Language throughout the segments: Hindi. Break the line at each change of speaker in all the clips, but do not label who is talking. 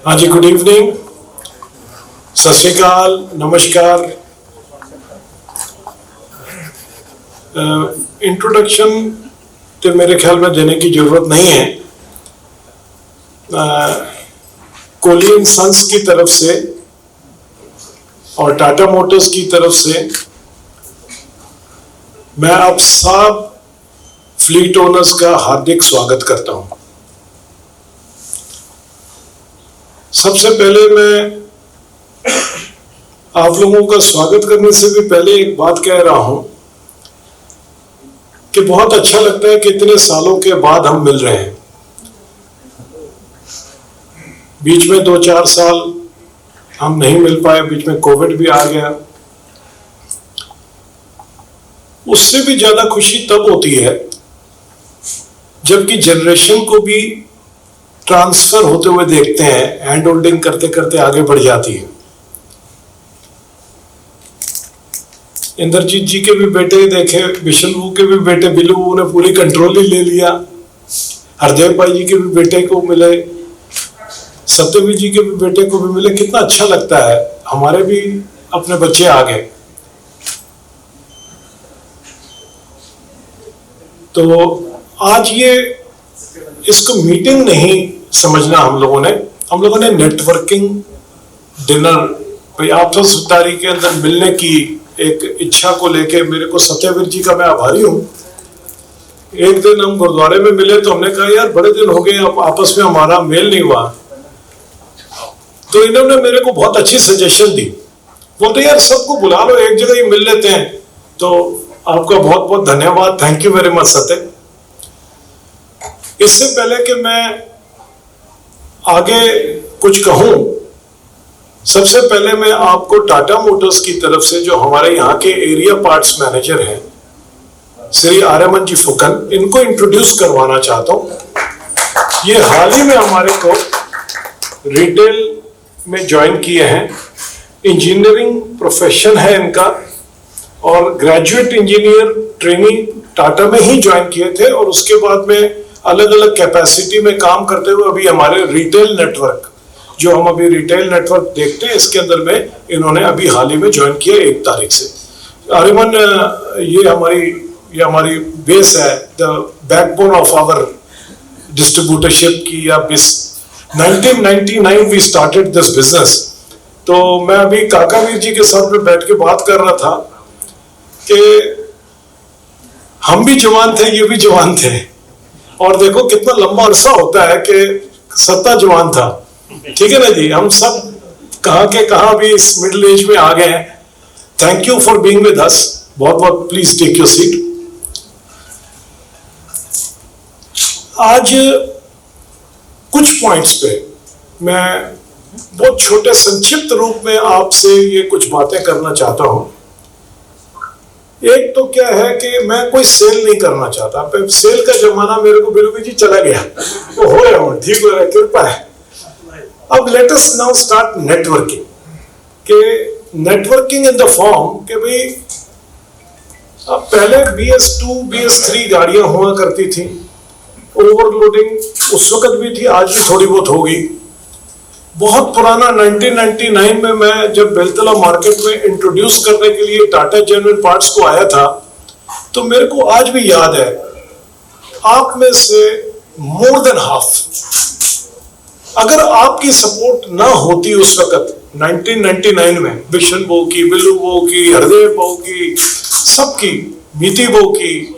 हाँ जी, गुड इवनिंग, सत श्री अकाल, नमस्कार। इंट्रोडक्शन तो मेरे ख्याल में देने की जरूरत नहीं है। कोहली एंड सन्स की तरफ से और टाटा मोटर्स की तरफ से मैं आप सब फ्लीट ओनर्स का हार्दिक स्वागत करता हूं। सबसे पहले मैं आप लोगों का स्वागत करने से भी पहले एक बात कह रहा हूं कि बहुत अच्छा लगता है कि इतने सालों के बाद हम मिल रहे हैं। बीच में 2-4 साल हम नहीं मिल पाए, बीच में कोविड भी आ गया। उससे भी ज्यादा खुशी तब होती है जबकि जनरेशन को भी ट्रांसफर होते हुए देखते हैं, हैंड होल्डिंग करते करते आगे बढ़ जाती है। इंद्रजीत जी के भी बेटे देखे, विष्णु के भी बेटे बिल्लू ने पूरी कंट्रोल ही ले लिया। हरदेव भाई जी के भी बेटे को मिले, सत्यवीर जी के भी बेटे को भी मिले। कितना अच्छा लगता है, हमारे भी अपने बच्चे आ गए। तो आज ये इसको मीटिंग नहीं समझना, हम लोगों ने नेटवर्किंग डिनर, भाई आप तो तारीख के अंदर मिलने की एक इच्छा को लेके, मेरे को सत्यवीर जी का मैं आभारी हूं। एक दिन हम गुरुद्वारे में मिले तो हमने कहा यार बड़े दिन हो गए, अब आपस में हमारा मेल नहीं हुआ। तो इन्होंने मेरे को बहुत अच्छी सजेशन दी, बोलते यार सबको बुला लो, एक जगह ही मिल लेते हैं। तो आपका बहुत बहुत धन्यवाद, थैंक यू वेरी मच सत्य। इससे पहले कि मैं आगे कुछ कहूं, सबसे पहले मैं आपको टाटा मोटर्स की तरफ से जो हमारे यहाँ के एरिया पार्ट्स मैनेजर हैं श्री आर्यमन जी फुकन, इनको इंट्रोड्यूस करवाना चाहता हूं। ये हाल ही में हमारे को रिटेल में ज्वाइन किए हैं। इंजीनियरिंग प्रोफेशन है इनका और ग्रेजुएट इंजीनियर ट्रेनिंग टाटा में ही ज्वाइन किए थे और उसके बाद में अलग अलग कैपेसिटी में काम करते हुए अभी हमारे रिटेल नेटवर्क, जो हम अभी रिटेल नेटवर्क देखते हैं, इसके अंदर में इन्होंने अभी हाल ही में ज्वाइन किया 1 तारीख से। आर्यमन, ये हमारी बेस है, the backbone of our distributorship की। या 1999 वी स्टार्टेड दिस बिजनेस। तो मैं अभी काकावीर जी के साथ में बैठ के बात कर रहा था कि हम भी जवान थे, ये भी जवान थे, और देखो कितना लंबा अरसा होता है कि सत्ता जवान था। ठीक है ना जी, हम सब कहां के कहां भी इस मिडिल एज में आ गए हैं। Thank you for being with us, बहुत बहुत प्लीज टेक योर सीट। आज कुछ पॉइंट्स पे मैं बहुत छोटे संक्षिप्त रूप में आपसे ये कुछ बातें करना चाहता हूं। एक तो क्या है कि मैं कोई सेल नहीं करना चाहता, सेल का जमाना मेरे को बिल्कुल जी चला गया, तो हो रहा हूं, ठीक हो रहा है, कृपा है। अब let us now start networking, के नेटवर्किंग इन द फॉर्म के भाई अब पहले BS2 BS3 गाड़ियां हुआ करती थी, ओवरलोडिंग उस वक्त भी थी, आज भी थोड़ी बहुत होगी। बहुत पुराना 1999 में मैं जब बेलतला मार्केट में इंट्रोड्यूस करने के लिए टाटा जेन्युइन पार्ट्स को आया था, तो मेरे को आज भी याद है, आप में से मोर देन हाफ, अगर आपकी सपोर्ट ना होती उस वक्त 1999 में, विष्णु बो की, बिल्लू बो की, हरदेव बो की, सबकी, मीति बो की,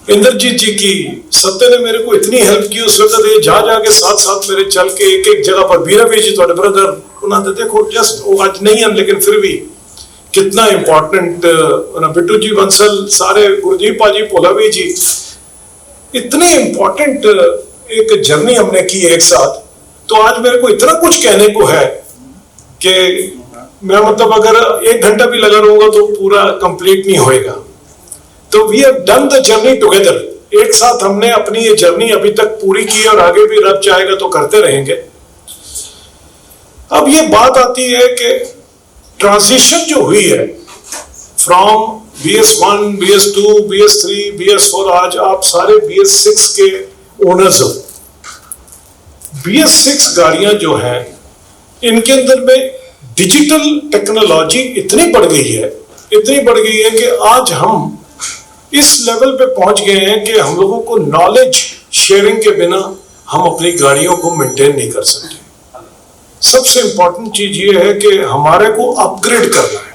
इंद्रजीत जी की, सत्य ने मेरे को इतनी हेल्प की उस वक्त, ये जा जाके साथ मेरे चल के एक जगह पर बीरावी जी थोड़े ब्रदर उन्होंने देखो जस्ट वो आज नहीं है, लेकिन फिर भी कितना इंपॉर्टेंट, बिट्टू जी बंसल, सारे गुरदीप पाजी, पोलावी जी, इतनी इंपॉर्टेंट एक जर्नी हमने की एक साथ। तो आज मेरे को इतना कुछ कहने को है कि मैं मतलब अगर 1 घंटा भी लगा रहूंगा तो पूरा कंप्लीट नहीं होएगा। तो we have done the journey together, एक साथ हमने अपनी ये जर्नी अभी तक पूरी की और आगे भी रब चाहेगा तो करते रहेंगे। अब ये बात आती है कि ट्रांजिशन जो हुई है from BS1, BS2, BS3, BS4, आज आप सारे BS6 के ओनर्स हो। BS6 गाड़ियां जो हैं, इनके अंदर में डिजिटल टेक्नोलॉजी इतनी बढ़ गई है कि आज हम इस लेवल पे पहुंच गए हैं कि हम लोगों को नॉलेज शेयरिंग के बिना हम अपनी गाड़ियों को मेंटेन नहीं कर सकते। सबसे इंपॉर्टेंट चीज ये है कि हमारे को अपग्रेड करना है।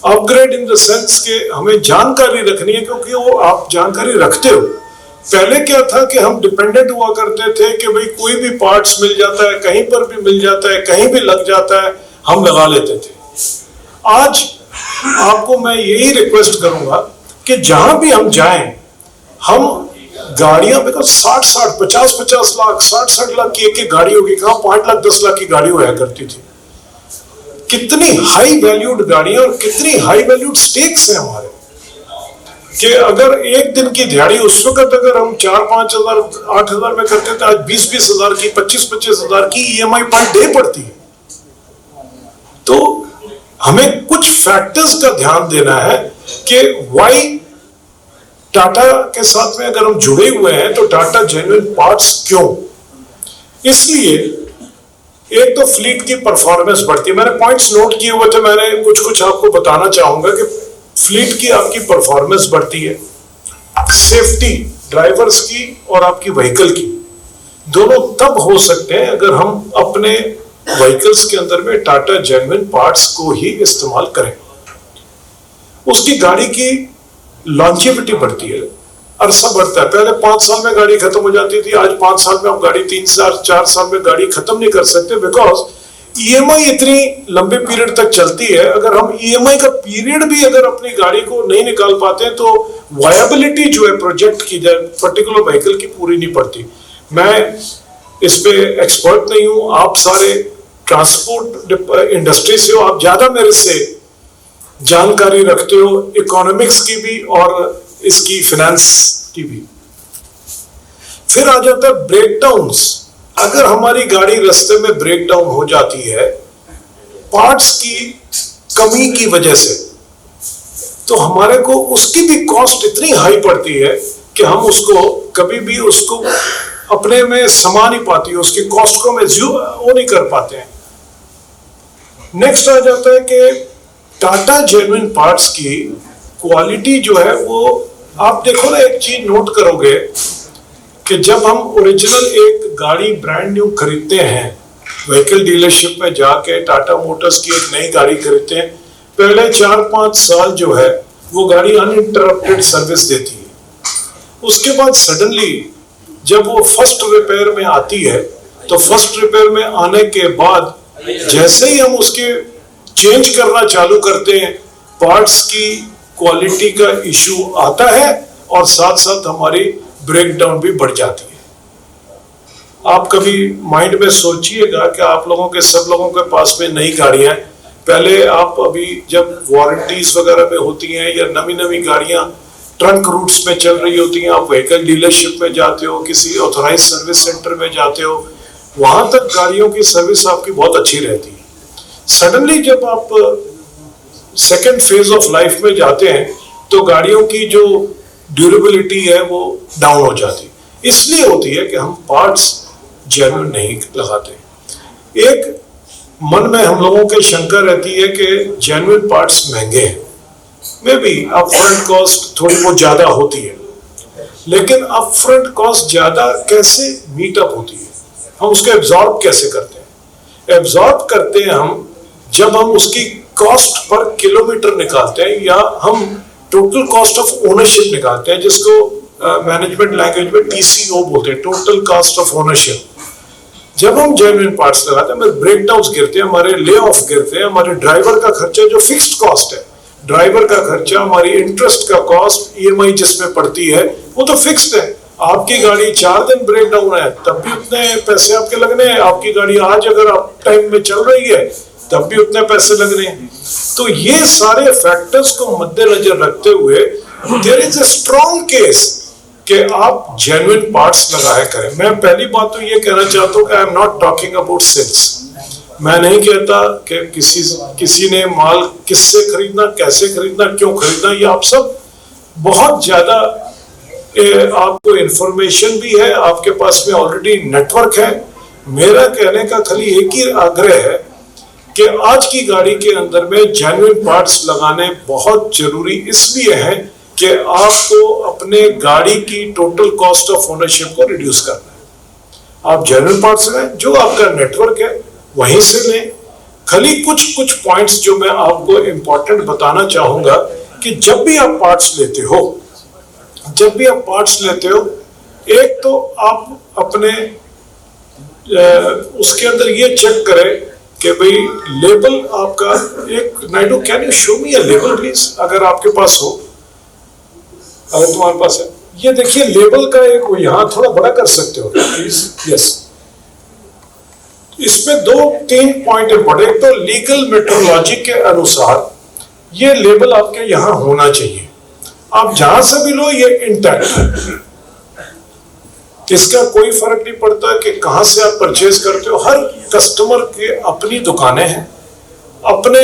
अपग्रेड इन द सेंस कि हमें जानकारी रखनी है, क्योंकि वो आप जानकारी रखते हो। पहले क्या था कि हम डिपेंडेंट हुआ करते थे कि भाई कोई भी पार्ट्स मिल जाता है, कहीं पर भी मिल जाता है, कहीं भी लग जाता है, हम लगा लेते थे। आज आपको मैं यही रिक्वेस्ट करूंगा कि जहां भी हम जाएं, हम गाड़ियां, बिकॉज 60-60, 50-50 लाख, 60-60 लाख की एक गाड़ी होगी, कहां 5 लाख 10 लाख की गाड़ी हुआ करती थी। कितनी हाई वैल्यूड गाड़ियां और कितनी हाई वैल्यूड स्टेक्स हैं हमारे, कि अगर एक दिन की दिहाड़ी उस वक्त अगर हम 4-5 हजार 8 हजार में करते थे, आज 20-20 हजार की, 25-25 हजार की EMI पर डे पड़ती है। तो हमें कुछ फैक्टर्स का ध्यान देना है कि वाई टाटा के साथ में अगर हम जुड़े हुए हैं तो टाटा जेन्युइन पार्ट्स क्यों। इसलिए एक तो फ्लीट की परफॉर्मेंस बढ़ती है। मैंने पॉइंट्स नोट किए हुए थे, मैंने कुछ आपको बताना चाहूंगा कि फ्लीट की आपकी परफॉर्मेंस बढ़ती है, सेफ्टी ड्राइवर्स की और आपकी व्हीकल की दोनों तब हो सकते हैं अगर हम अपने व्हीकल्स के अंदर में टाटा जेन्युइन पार्ट्स को ही इस्तेमाल करें। उसकी गाड़ी की लॉन्जेविटी बढ़ती है, अरसा बढ़ता है। पहले 5 साल में गाड़ी खत्म हो जाती थी, आज 5 साल में आप गाड़ी 3-4 साल में गाड़ी खत्म नहीं कर सकते, बिकॉज EMI इतनी लंबे पीरियड तक चलती है। अगर हम EMI का पीरियड भी अगर अपनी गाड़ी को नहीं निकाल पाते हैं तो वायबिलिटी जो है प्रोजेक्ट की जाए पर्टिकुलर व्हीकल की पूरी नहीं पड़ती। मैं इस पे एक्सपर्ट नहीं हूं, आप सारे ट्रांसपोर्ट इंडस्ट्री से हो, आप ज्यादा मेरे से जानकारी रखते हो, इकोनॉमिक्स की भी और इसकी फाइनेंस की भी। फिर आ जाता है ब्रेकडाउन्स। अगर हमारी गाड़ी रास्ते में ब्रेकडाउन हो जाती है पार्ट्स की कमी की वजह से, तो हमारे को उसकी भी कॉस्ट इतनी हाई पड़ती है कि हम उसको कभी भी उसको अपने में समा नहीं पाती, उसकी कॉस्ट को हमें वो नहीं कर पाते हैं। नेक्स्ट आ जाता है कि टाटा जेन्युइन पार्ट्स की क्वालिटी जो है वो, आप देखो ना, एक चीज नोट करोगे कि जब हम ओरिजिनल एक गाड़ी ब्रांड न्यू खरीदते हैं, व्हीकल डीलरशिप में जाके टाटा मोटर्स की एक नई गाड़ी खरीदते हैं, पहले 4-5 साल जो है वो गाड़ी अनइंटरप्टेड सर्विस देती है। उसके बाद सडनली जब वो फर्स्ट रिपेयर में आती है, तो फर्स्ट रिपेयर में आने के बाद जैसे ही हम उसके चेंज करना चालू करते हैं, पार्ट्स की क्वालिटी का इशू आता है और साथ साथ हमारी ब्रेकडाउन भी बढ़ जाती है। आप कभी माइंड में सोचिएगा कि आप लोगों के सब लोगों के पास में नई गाड़ियां, पहले आप अभी जब वारंटीज वगैरह में होती हैं या नवी नवी गाड़ियां ट्रंक रूट्स में चल रही होती हैं, आप व्हीकल डीलरशिप में जाते हो, किसी ऑथराइज सर्विस सेंटर में जाते हो, वहां तक गाड़ियों की सर्विस आपकी बहुत अच्छी रहती है। सडनली जब आप सेकेंड फेज ऑफ लाइफ में जाते हैं तो गाड़ियों की जो ड्यूरेबिलिटी है वो डाउन हो जाती है। इसलिए होती है कि हम पार्ट्स जेन्युइन नहीं लगाते। एक मन में हम लोगों के शंका रहती है कि जेन्युइन पार्ट्स महंगे हैं, मे बी अपफ्रंट कॉस्ट थोड़ी बहुत ज्यादा होती है, लेकिन अपफ्रंट कॉस्ट ज्यादा कैसे मीट अप होती है, हम उसको एब्जॉर्ब कैसे करते हैं? एब्जॉर्ब करते हैं हम जब हम उसकी कॉस्ट पर किलोमीटर निकालते हैं, या हम टोटल कॉस्ट ऑफ ओनरशिप निकालते हैं, जिसको मैनेजमेंट लैंग्वेज में TCO बोलते हैं, टोटल कॉस्ट ऑफ ओनरशिप। जब हम जेन्युइन पार्ट्स लगाते हैं, हमारे ब्रेकडाउन्स गिरते हैं, हमारे ले ऑफ गिरते हैं, हमारे ड्राइवर का खर्चा जो फिक्स्ड कॉस्ट है, ड्राइवर का खर्चा, हमारी इंटरेस्ट का कॉस्ट, EMI जिसमें पड़ती है वो तो फिक्स्ड है। आपकी गाड़ी 4 दिन ब्रेक डाउन है तब भी उतने पैसे आपके लगने हैं, आपकी गाड़ी आज अगर आप टाइम में चल रही है तब भी उतने पैसे लगने हैं। तो ये सारे फैक्टर्स को मद्देनजर रखते हुए there is a strong case कि आप जेन्युइन पार्ट्स लगाया करें। मैं पहली बात तो ये कहना चाहता हूँ कि I am not talking about sales. मैं नहीं कहता कि किसी ने माल किससे खरीदना, कैसे खरीदना, क्यों खरीदना, ये आप सब बहुत ज्यादा आपको इंफॉर्मेशन भी है, आपके पास में ऑलरेडी नेटवर्क है, मेरा कहने का खाली एक ही आग्रह है कि आज की गाड़ी के अंदर में जेन्युइन पार्ट्स लगाने बहुत जरूरी इसलिए है कि आपको अपने गाड़ी की टोटल कॉस्ट ऑफ ओनरशिप को रिड्यूस करना है। आप जेन्युइन पार्ट्स लें, जो आपका नेटवर्क है वहीं से लें। खाली कुछ पॉइंट्स जो मैं आपको इंपॉर्टेंट बताना चाहूंगा कि जब भी आप पार्ट्स लेते हो, एक तो आप अपने उसके अंदर ये चेक करें कि भाई लेबल आपका एक Naidu, can you show me a label please, अगर आपके पास हो, अगर तुम्हारे पास है। ये देखिए लेबल का एक, यहां थोड़ा बड़ा कर सकते हो प्लीज, यस। इसमें 2-3 पॉइंट इंपॉर्टेंट। एक तो लीगल मेट्रोलॉजी के अनुसार ये लेबल आपके यहां होना चाहिए। आप जहां से भी लो ये इंटैक्ट है, इसका कोई फर्क नहीं पड़ता कि कहां से आप परचेज करते हो। हर कस्टमर के अपनी दुकानें हैं, अपने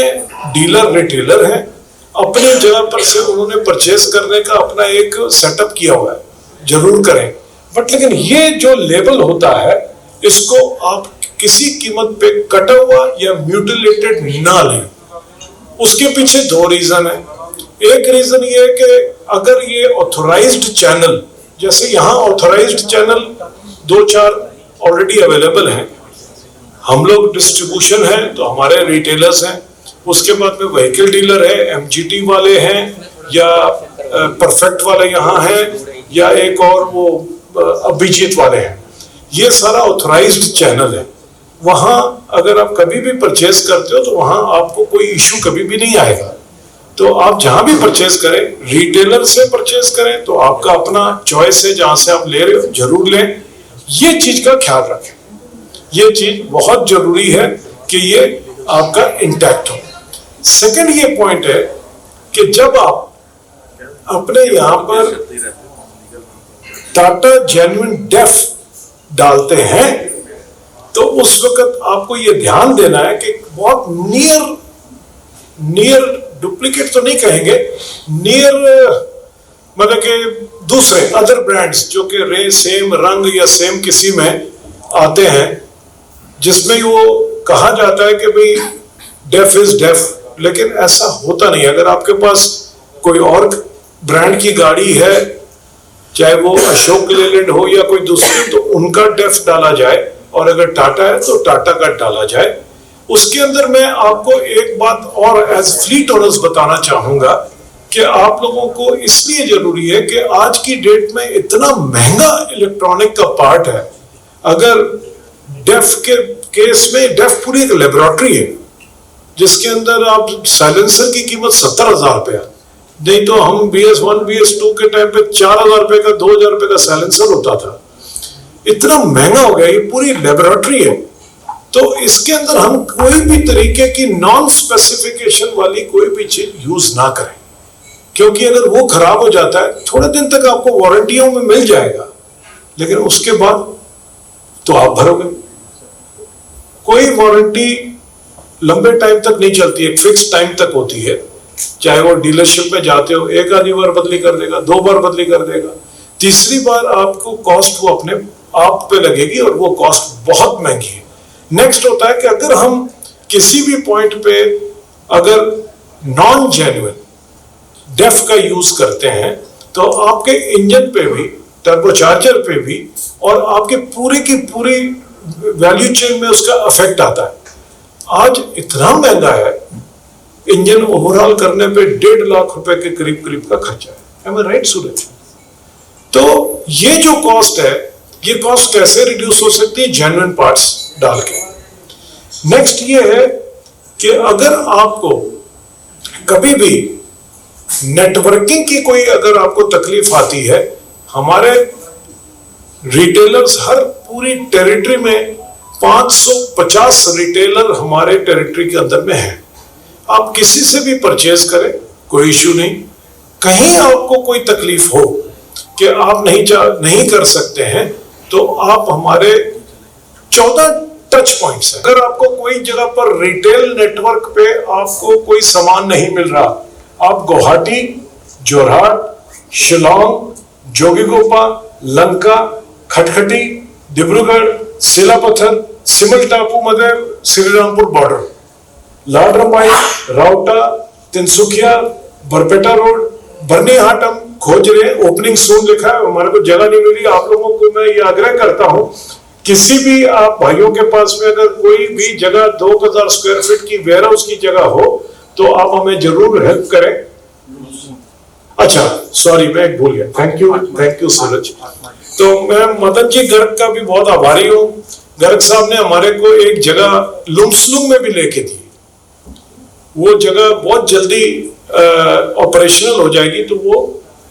डीलर रिटेलर हैं, अपनी जगह पर से उन्होंने परचेज करने का अपना एक सेटअप किया हुआ है, जरूर करें। बट लेकिन ये जो लेबल होता है इसको आप किसी कीमत पे कटा हुआ या म्यूटिलेटेड ना लें। उसके पीछे 2 रीजन है। एक रीजन ये है कि अगर ये ऑथोराइज्ड चैनल, जैसे यहाँ ऑथोराइज्ड चैनल 2-4 ऑलरेडी अवेलेबल हैं, हम लोग डिस्ट्रीब्यूशन है तो हमारे रिटेलर्स हैं, उसके बाद में व्हीकल डीलर है, एमजीटी वाले हैं या परफेक्ट वाले यहाँ हैं या एक और वो अभिजीत वाले हैं। ये सारा ऑथोराइज्ड चैनल है। वहां अगर आप कभी भी परचेज करते हो तो वहां आपको कोई इश्यू कभी भी नहीं आएगा। तो आप जहां भी परचेज करें, रिटेलर से परचेज करें तो आपका अपना चॉइस है, जहां से आप ले रहे हो जरूर लें। ये चीज का ख्याल रखें, ये चीज बहुत जरूरी है कि ये आपका इंटैक्ट हो। सेकंड ये पॉइंट है कि जब आप अपने यहां पर टाटा जेन्युइन डेफ डालते हैं तो उस वक्त आपको ये ध्यान देना है कि बहुत नियर डुप्लीकेट तो नहीं कहेंगे, नियर मतलब कि दूसरे अदर ब्रांड्स जो कि सेम रंग या सेम किसी में आते हैं, जिसमें वो कहा जाता है कि भाई डेफ इज डेफ, लेकिन ऐसा होता नहीं। अगर आपके पास कोई और ब्रांड की गाड़ी है, चाहे वो अशोक लेलैंड हो या कोई दूसरी, तो उनका डेफ डाला जाए, और अगर टाटा है तो टाटा का डाला जाए। उसके अंदर मैं आपको एक बात और एज फ्लीट ओनर्स बताना चाहूंगा कि आप लोगों को इसलिए जरूरी है कि आज की डेट में इतना महंगा इलेक्ट्रॉनिक का पार्ट है। अगर डेफ के केस में, डेफ पूरी एक लेबोरेटरी है जिसके अंदर आप साइलेंसर की कीमत 70,000 रुपया, नहीं तो हम BS1 BS2 के टाइम पे 4,000 रुपए का, 2,000 रुपए का साइलेंसर होता था। इतना महंगा हो गया, ये पूरी लेबोरेटरी है। तो इसके अंदर हम कोई भी तरीके की नॉन स्पेसिफिकेशन वाली कोई भी चीज यूज ना करें, क्योंकि अगर वो खराब हो जाता है, थोड़े दिन तक आपको वारंटियों में मिल जाएगा, लेकिन उसके बाद तो आप भरोगे। कोई वारंटी लंबे टाइम तक नहीं चलती, एक फिक्स टाइम तक होती है। चाहे वो डीलरशिप में जाते हो, एक आधी बार बदली कर देगा, 2 बार बदली कर देगा, तीसरी बार आपको कॉस्ट वो अपने आप पे लगेगी और वो कॉस्ट बहुत महंगी है। नेक्स्ट होता है कि अगर हम किसी भी पॉइंट पे अगर नॉन जेन्युइन डेफ का यूज करते हैं तो आपके इंजन पे भी, टर्बोचार्जर पे भी, और आपके पूरी की पूरी वैल्यू चेन में उसका इफेक्ट आता है। आज इतना महंगा है, इंजन ओवरऑल करने पे 1.5 लाख रुपए के करीब का खर्चा है। एम आई राइट सूरज? तो ये जो कॉस्ट है, ये कॉस्ट कैसे रिड्यूस हो सकती है? जेन्युइन पार्ट्स डाल के। नेक्स्ट ये है कि अगर आपको कभी भी नेटवर्किंग की कोई अगर आपको तकलीफ आती है, हमारे रिटेलर्स हर पूरी टेरिटरी में 550 रिटेलर हमारे टेरिटरी के अंदर में है। आप किसी से भी परचेज करें, कोई इश्यू नहीं। कहीं आपको कोई तकलीफ हो कि आप नहीं कर सकते हैं, तो आप हमारे 14 टच पॉइंट्स हैं। अगर आपको कोई जगह पर रिटेल नेटवर्क पे आपको कोई सामान नहीं मिल रहा, आप गुवाहाटी, जोरहाट, शिलोंग, जोगीघोपा, लंका, खटखटी, डिब्रूगढ़, सिलापत्थर, सिमल टापू मध्ये श्रीरामपूर बॉर्डर, लाडरमाई, रावटा, तिनसुकिया, बरपेटा रोड, बर्नीहाटम खोज रहे, ओपनिंग सून लिखा है, हमारे को जगह नहीं मिली। आप लोगों को मैं ये आग्रह करता हूं, किसी भी आप भाइयों के पास में अगर कोई भी जगह 2000 स्क्वायर फीट की वेयर हाउस की जगह हो तो आप हमें जरूर हेल्प करें। अच्छा सॉरी मैं एक भूल गया, थैंक यू सूरज। तो मैं मदन जी गर्ग का भी बहुत आभारी हूँ। गर्ग साहब ने हमारे को एक जगह लुमसलुम में भी लेके दी, वो जगह बहुत जल्दी ऑपरेशनल हो जाएगी, तो वो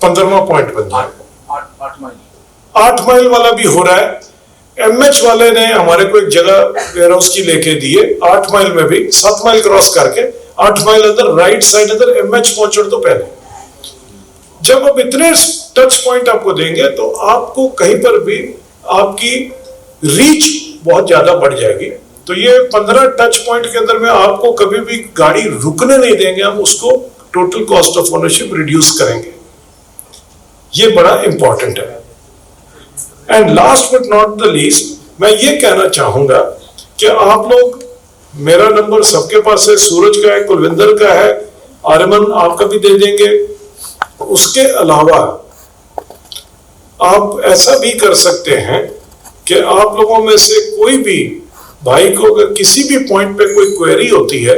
15वां पॉइंट बन जाएगा। 8 माइल वाला भी हो रहा है। एमएच वाले ने हमारे को एक जगह वेयर हाउस की लेके दी है 8 माइल में भी, 7 माइल क्रॉस करके 8 माइल अंदर राइट साइड अंदर एमएच पहुंचने तो पहले। जब अब इतने टच पॉइंट आपको देंगे तो आपको कहीं पर भी आपकी रीच बहुत ज्यादा बढ़ जाएगी। तो ये 15 टच पॉइंट के अंदर में आपको कभी भी गाड़ी रुकने नहीं देंगे, हम उसको total cost of ownership reduce करेंगे। ये बड़ा इंपॉर्टेंट है। And last but not the least, मैं ये कहना चाहूंगा कि आप लोग, मेरा नंबर सबके पास है, सूरज का है, कुलविंदर का है, आर्यमन आपका भी दे देंगे। उसके अलावा आप ऐसा भी कर सकते हैं कि आप लोगों में से कोई भी भाई को अगर किसी भी पॉइंट पे कोई क्वेरी होती है,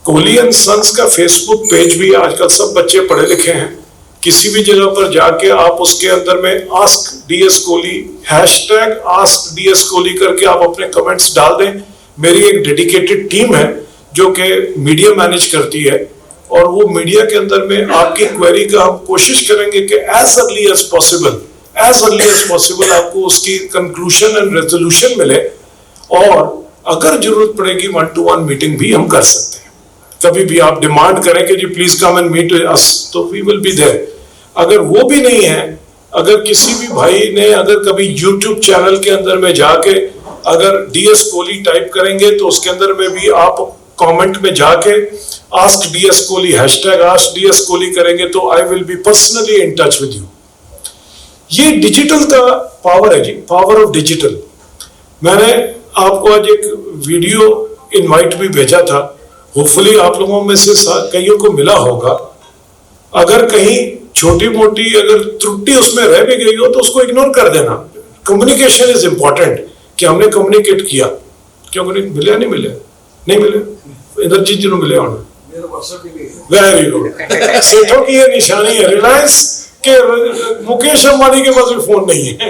कोहली एंड सन्स का फेसबुक पेज भी, आजकल सब बच्चे पढ़े लिखे हैं, किसी भी जगह पर जाके आप उसके अंदर में ask DS Kohli, hashtag ask DS Kohli करके आप अपने कमेंट्स डाल दें। मेरी एक डेडिकेटेड टीम है जो कि मीडिया मैनेज करती है, और वो मीडिया के अंदर में आपकी क्वेरी का हम कोशिश करेंगे कि एज अर्ली एज पॉसिबल आपको उसकी कंक्लूजन एंड रेजोल्यूशन मिले। और अगर जरूरत पड़ेगी 1-to-1 मीटिंग भी हम कर सकते हैं। कभी भी आप डिमांड करें कि जी please come and meet us, तो वी विल बी देयर। अगर वो भी नहीं है, अगर किसी भी भाई ने अगर कभी YouTube चैनल के अंदर में जाके अगर डीएस कोहली टाइप करेंगे तो उसके अंदर में भी आप कमेंट में जाके ask DS Kohli, hashtag ask DS Kohli करेंगे तो I will be personally in touch with you. ये डिजिटल का पावर है जी, पावर ऑफ डिजिटल। मैंने आपको आज एक वीडियो इनवाइट भी भेजा था, होपफुली आप लोगों में से कईयों को मिला होगा। अगर कहीं छोटी मोटी अगर त्रुटि उसमें रह भी गई हो तो उसको इग्नोर कर देना। कम्युनिकेशन इज इंपॉर्टेंट, कि हमने कम्युनिकेट किया। क्यों मिले नहीं मिले इधर जी मिले होना। वेरी गुड, सेठों की ये निशानी है रिलायंस के, मुकेश अंबानी के पास भी फोन नहीं है।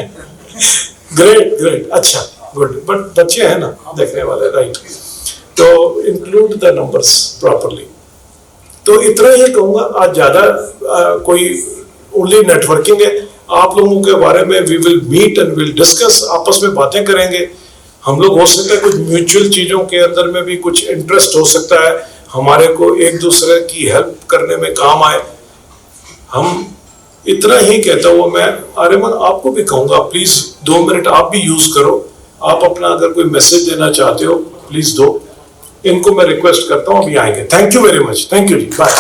ग्रेट, अच्छा गुड, बट बच्चे हैं ना देखने वाले, राइट? तो इंक्लूड द नंबर्स प्रॉपरली। तो इतना ही कहूंगा, आज ज्यादा कोई ओनली नेटवर्किंग है। आप लोगों के बारे में we will meet and will discuss, आपस में बातें करेंगे। हम लोग हो सकता है कुछ म्यूचुअल चीजों के अंदर में भी कुछ इंटरेस्ट हो सकता है, हमारे को एक दूसरे की हेल्प करने में काम आए। हम इतना ही कहता हुआ मैं आर्यमन आपको भी कहूंगा, प्लीज 2 मिनट आप भी यूज करो। आप अपना अगर कोई मैसेज देना चाहते हो प्लीज दो। इनको मैं रिक्वेस्ट करता हूं, अभी आएंगे। Thank you very much, thank you जी, बाय।